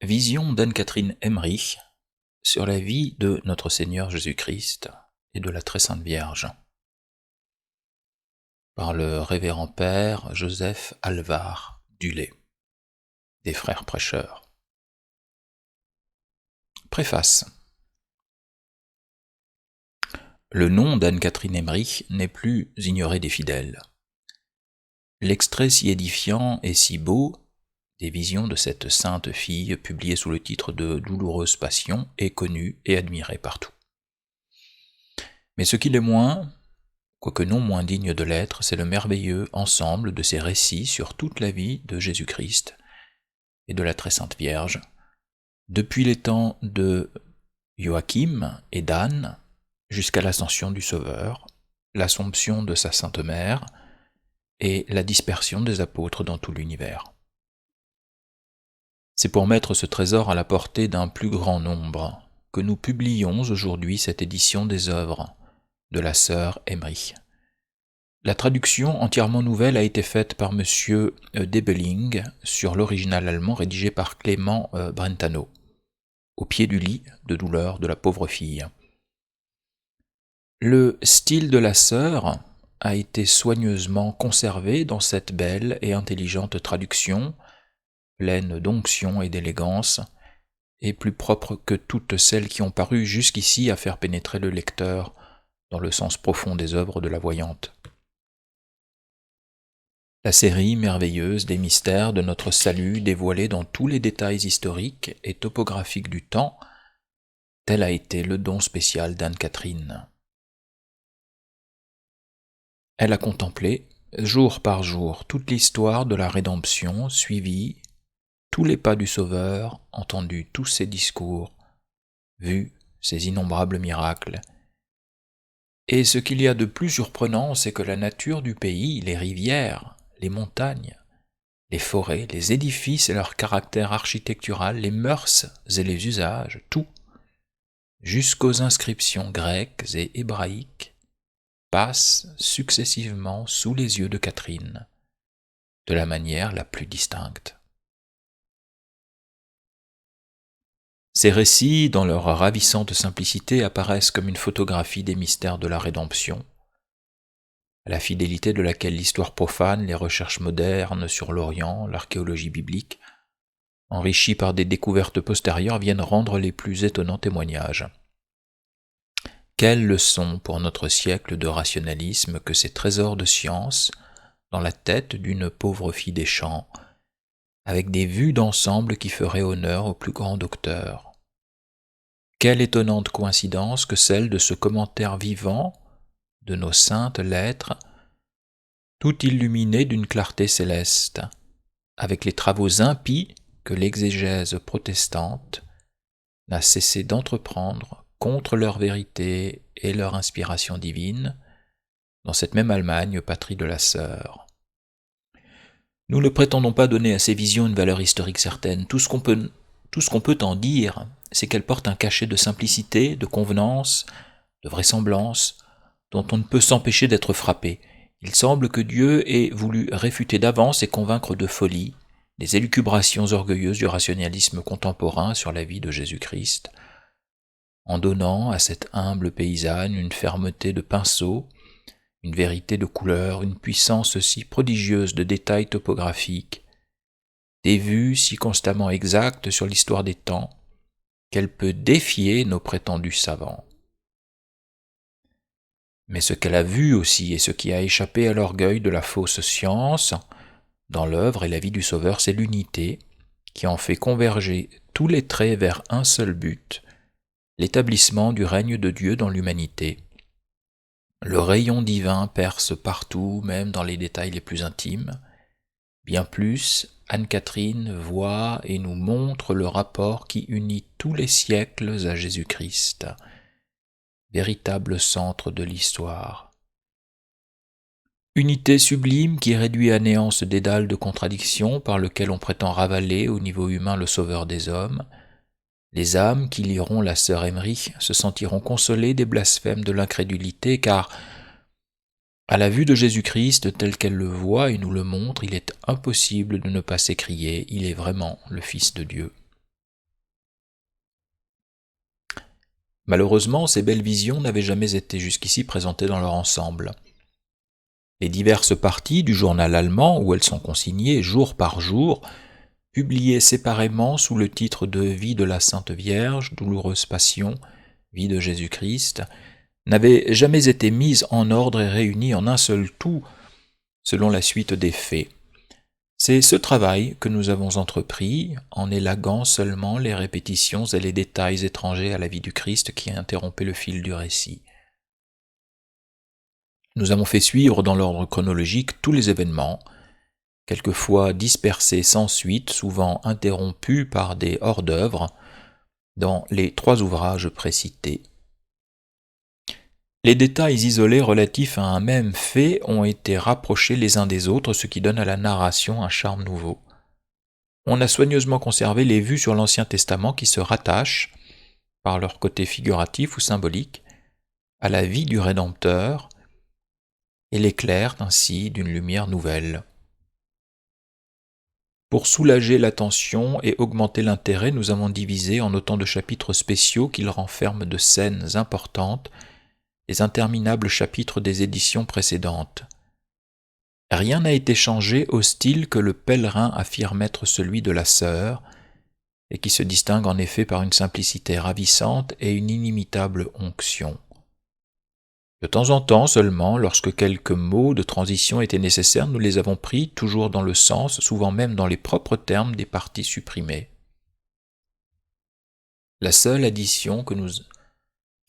Vision d'Anne-Catherine Emmerich sur la vie de notre Seigneur Jésus-Christ et de la Très Sainte Vierge, par le révérend Père Joseph Alvar Dulé, des Frères Prêcheurs. Préface. Le nom d'Anne-Catherine Emmerich n'est plus ignoré des fidèles. L'extrait si édifiant et si beau des visions de cette sainte fille, publiée sous le titre de Douloureuse Passion, est connu et admiré partout. Mais ce qui l'est moins, quoique non moins digne de l'être, c'est le merveilleux ensemble de ces récits sur toute la vie de Jésus-Christ et de la Très Sainte Vierge, depuis les temps de Joachim et d'Anne jusqu'à l'ascension du Sauveur, l'Assomption de sa Sainte Mère et la dispersion des apôtres dans tout l'univers. C'est pour mettre ce trésor à la portée d'un plus grand nombre que nous publions aujourd'hui cette édition des œuvres de la sœur Emmerich. La traduction entièrement nouvelle a été faite par M. Debeling sur l'original allemand rédigé par Clément Brentano, au pied du lit de douleur de la pauvre fille. Le style de la sœur a été soigneusement conservé dans cette belle et intelligente traduction, pleine d'onction et d'élégance, et plus propre que toutes celles qui ont paru jusqu'ici à faire pénétrer le lecteur dans le sens profond des œuvres de la voyante. La série merveilleuse des mystères de notre salut dévoilés dans tous les détails historiques et topographiques du temps, tel a été le don spécial d'Anne-Catherine. Elle a contemplé, jour par jour, toute l'histoire de la rédemption, suivi tous les pas du Sauveur, entendu tous ses discours, vu ses innombrables miracles. Et ce qu'il y a de plus surprenant, c'est que la nature du pays, les rivières, les montagnes, les forêts, les édifices et leur caractère architectural, les mœurs et les usages, tout, jusqu'aux inscriptions grecques et hébraïques, passe successivement sous les yeux de Catherine, de la manière la plus distincte. Ces récits, dans leur ravissante simplicité, apparaissent comme une photographie des mystères de la rédemption, à la fidélité de laquelle l'histoire profane, les recherches modernes sur l'Orient, l'archéologie biblique, enrichies par des découvertes postérieures, viennent rendre les plus étonnants témoignages. Quelle leçon pour notre siècle de rationalisme que ces trésors de science dans la tête d'une pauvre fille des champs, avec des vues d'ensemble qui feraient honneur au plus grand docteur. Quelle étonnante coïncidence que celle de ce commentaire vivant de nos saintes lettres, tout illuminé d'une clarté céleste, avec les travaux impies que l'exégèse protestante n'a cessé d'entreprendre contre leur vérité et leur inspiration divine, dans cette même Allemagne, patrie de la sœur. Nous ne prétendons pas donner à ces visions une valeur historique certaine. Tout ce qu'on peut en dire, c'est qu'elles portent un cachet de simplicité, de convenance, de vraisemblance, dont on ne peut s'empêcher d'être frappé. Il semble que Dieu ait voulu réfuter d'avance et convaincre de folie les élucubrations orgueilleuses du rationalisme contemporain sur la vie de Jésus-Christ, en donnant à cette humble paysanne une fermeté de pinceau, une vérité de couleur, une puissance si prodigieuse de détails topographiques, des vues si constamment exactes sur l'histoire des temps, qu'elle peut défier nos prétendus savants. Mais ce qu'elle a vu aussi et ce qui a échappé à l'orgueil de la fausse science dans l'œuvre et la vie du Sauveur, c'est l'unité qui en fait converger tous les traits vers un seul but, l'établissement du règne de Dieu dans l'humanité. Le rayon divin perce partout, même dans les détails les plus intimes. Bien plus, Anne-Catherine voit et nous montre le rapport qui unit tous les siècles à Jésus-Christ, véritable centre de l'histoire. Unité sublime qui réduit à néant ce dédale de contradictions par lequel on prétend ravaler au niveau humain le Sauveur des hommes. Les âmes qui liront la sœur Emmerich se sentiront consolées des blasphèmes de l'incrédulité, car à la vue de Jésus-Christ tel qu'elle le voit et nous le montre, il est impossible de ne pas s'écrier « Il est vraiment le Fils de Dieu ». Malheureusement, ces belles visions n'avaient jamais été jusqu'ici présentées dans leur ensemble. Les diverses parties du journal allemand, où elles sont consignées jour par jour, publiées séparément sous le titre de Vie de la Sainte Vierge, Douloureuse Passion, Vie de Jésus-Christ, n'avaient jamais été mises en ordre et réunies en un seul tout, selon la suite des faits. C'est ce travail que nous avons entrepris, en élaguant seulement les répétitions et les détails étrangers à la vie du Christ qui interrompaient le fil du récit. Nous avons fait suivre dans l'ordre chronologique tous les événements, quelquefois dispersés sans suite, souvent interrompus par des hors-d'œuvre, dans les 3 ouvrages précités. Les détails isolés relatifs à un même fait ont été rapprochés les uns des autres, ce qui donne à la narration un charme nouveau. On a soigneusement conservé les vues sur l'Ancien Testament qui se rattachent, par leur côté figuratif ou symbolique, à la vie du Rédempteur, et l'éclairent ainsi d'une lumière nouvelle. Pour soulager l'attention et augmenter l'intérêt, nous avons divisé en autant de chapitres spéciaux qu'ils renferment de scènes importantes les interminables chapitres des éditions précédentes. Rien n'a été changé au style que le pèlerin affirme être celui de la sœur, et qui se distingue en effet par une simplicité ravissante et une inimitable onction. De temps en temps seulement, lorsque quelques mots de transition étaient nécessaires, nous les avons pris, toujours dans le sens, souvent même dans les propres termes des parties supprimées. La seule addition que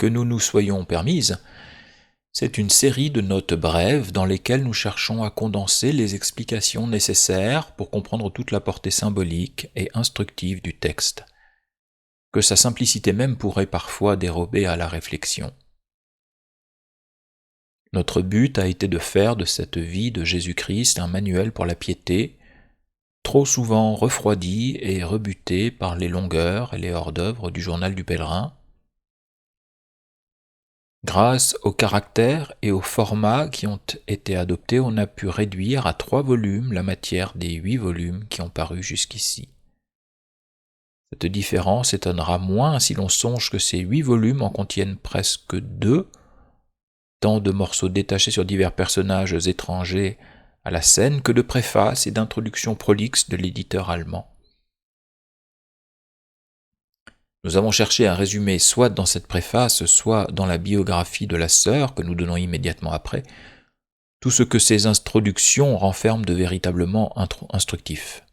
nous soyons permise, c'est une série de notes brèves dans lesquelles nous cherchons à condenser les explications nécessaires pour comprendre toute la portée symbolique et instructive du texte, que sa simplicité même pourrait parfois dérober à la réflexion. Notre but a été de faire de cette vie de Jésus-Christ un manuel pour la piété, trop souvent refroidi et rebuté par les longueurs et les hors-d'œuvre du journal du pèlerin. Grâce au caractère et au format qui ont été adoptés, on a pu réduire à 3 volumes la matière des 8 volumes qui ont paru jusqu'ici. Cette différence étonnera moins si l'on songe que ces 8 volumes en contiennent presque 2, tant de morceaux détachés sur divers personnages étrangers à la scène que de préfaces et d'introductions prolixes de l'éditeur allemand. Nous avons cherché à résumer soit dans cette préface, soit dans la biographie de la sœur que nous donnons immédiatement après, tout ce que ces introductions renferment de véritablement instructif.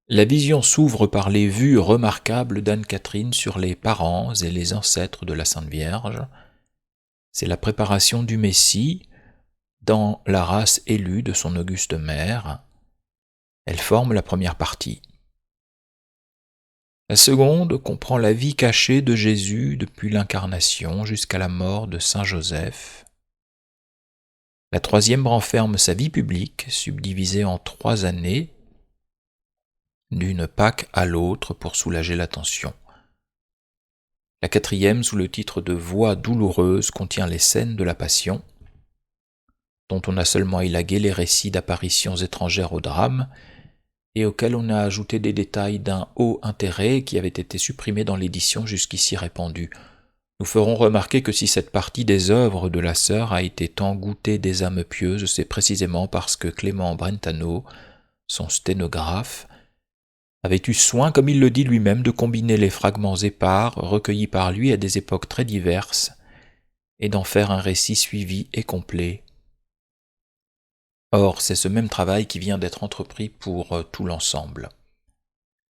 La vision s'ouvre par les vues remarquables d'Anne-Catherine sur les parents et les ancêtres de la Sainte Vierge. C'est la préparation du Messie dans la race élue de son auguste mère. Elle forme la première partie. La seconde comprend la vie cachée de Jésus depuis l'incarnation jusqu'à la mort de Saint Joseph. La troisième renferme sa vie publique, subdivisée en 3 années, d'une Pâque à l'autre pour soulager l'attention. La quatrième, sous le titre de Voix douloureuse, contient les scènes de la Passion, dont on a seulement élagué les récits d'apparitions étrangères au drame, et auxquels on a ajouté des détails d'un haut intérêt qui avaient été supprimés dans l'édition jusqu'ici répandue. Nous ferons remarquer que si cette partie des œuvres de la sœur a été tant goûtée des âmes pieuses, c'est précisément parce que Clément Brentano, son sténographe, avait eu soin, comme il le dit lui-même, de combiner les fragments épars recueillis par lui à des époques très diverses et d'en faire un récit suivi et complet. Or, c'est ce même travail qui vient d'être entrepris pour tout l'ensemble.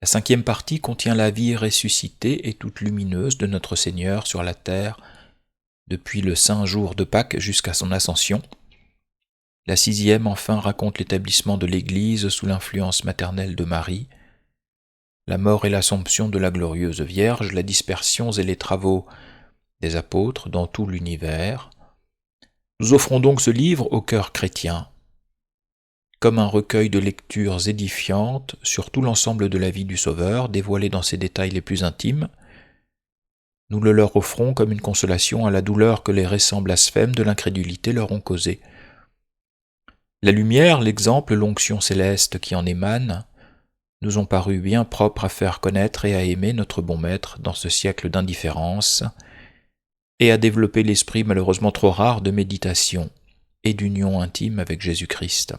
La 5e partie contient la vie ressuscitée et toute lumineuse de notre Seigneur sur la terre depuis le saint jour de Pâques jusqu'à son ascension. La 6e, enfin, raconte l'établissement de l'Église sous l'influence maternelle de Marie, la mort et l'assomption de la glorieuse Vierge, la dispersion et les travaux des apôtres dans tout l'univers. Nous offrons donc ce livre au cœur chrétien, comme un recueil de lectures édifiantes sur tout l'ensemble de la vie du Sauveur, dévoilé dans ses détails les plus intimes. Nous le leur offrons comme une consolation à la douleur que les récents blasphèmes de l'incrédulité leur ont causée. La lumière, l'exemple, l'onction céleste qui en émane, nous ont paru bien propres à faire connaître et à aimer notre bon maître dans ce siècle d'indifférence, et à développer l'esprit malheureusement trop rare de méditation et d'union intime avec Jésus-Christ.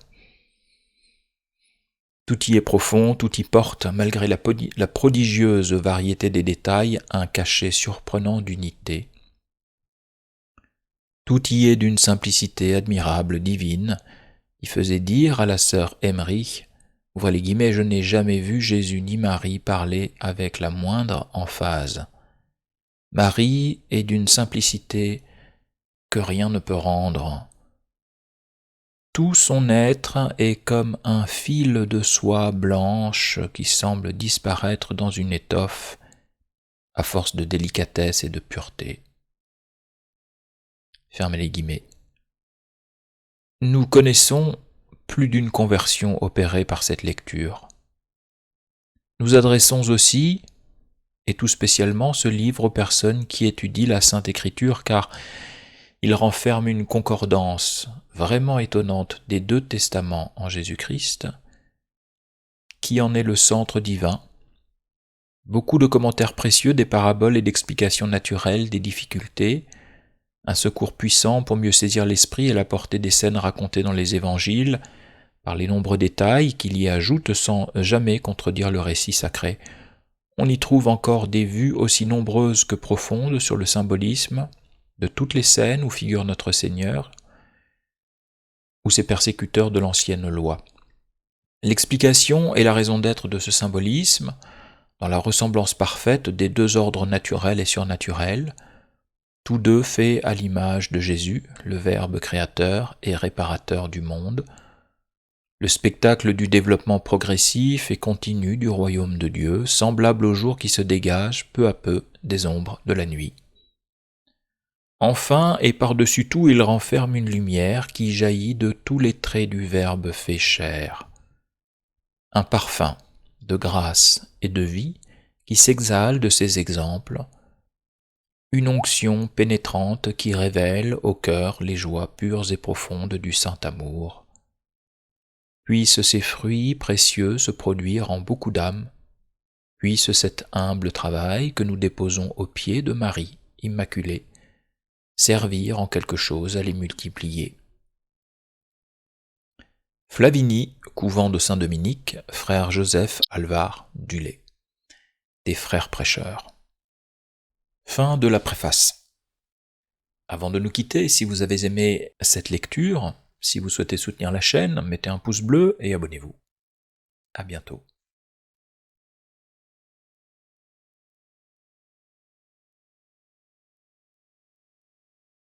Tout y est profond, tout y porte, malgré la prodigieuse variété des détails, un cachet surprenant d'unité. Tout y est d'une simplicité admirable, divine, qui faisait dire à la sœur Emmerich, ouvrez les guillemets, je n'ai jamais vu Jésus ni Marie parler avec la moindre emphase. Marie est d'une simplicité que rien ne peut rendre. Tout son être est comme un fil de soie blanche qui semble disparaître dans une étoffe à force de délicatesse et de pureté. Fermez les guillemets. Nous connaissons plus d'une conversion opérée par cette lecture. Nous adressons aussi, et tout spécialement, ce livre aux personnes qui étudient la Sainte Écriture, car il renferme une concordance vraiment étonnante des deux testaments en Jésus-Christ, qui en est le centre divin, beaucoup de commentaires précieux des paraboles et d'explications naturelles des difficultés, un secours puissant pour mieux saisir l'esprit et la portée des scènes racontées dans les évangiles, par les nombreux détails qu'il y ajoute sans jamais contredire le récit sacré. On y trouve encore des vues aussi nombreuses que profondes sur le symbolisme de toutes les scènes où figure notre Seigneur ou ses persécuteurs de l'ancienne loi. L'explication et la raison d'être de ce symbolisme, dans la ressemblance parfaite des deux ordres naturels et surnaturels, tous deux faits à l'image de Jésus, le Verbe créateur et réparateur du monde, le spectacle du développement progressif et continu du royaume de Dieu, semblable au jour qui se dégage peu à peu des ombres de la nuit. Enfin, et par-dessus tout, il renferme une lumière qui jaillit de tous les traits du Verbe fait chair. Un parfum de grâce et de vie qui s'exhale de ces exemples, une onction pénétrante qui révèle au cœur les joies pures et profondes du saint amour. Puissent ces fruits précieux se produire en beaucoup d'âmes, puisse cet humble travail que nous déposons aux pieds de Marie Immaculée servir en quelque chose à les multiplier. Flavigny, couvent de Saint-Dominique, frère Joseph Alvar Dulay, des frères prêcheurs. Fin de la préface. Avant de nous quitter, si vous avez aimé cette lecture, si vous souhaitez soutenir la chaîne, mettez un pouce bleu et abonnez-vous. À bientôt.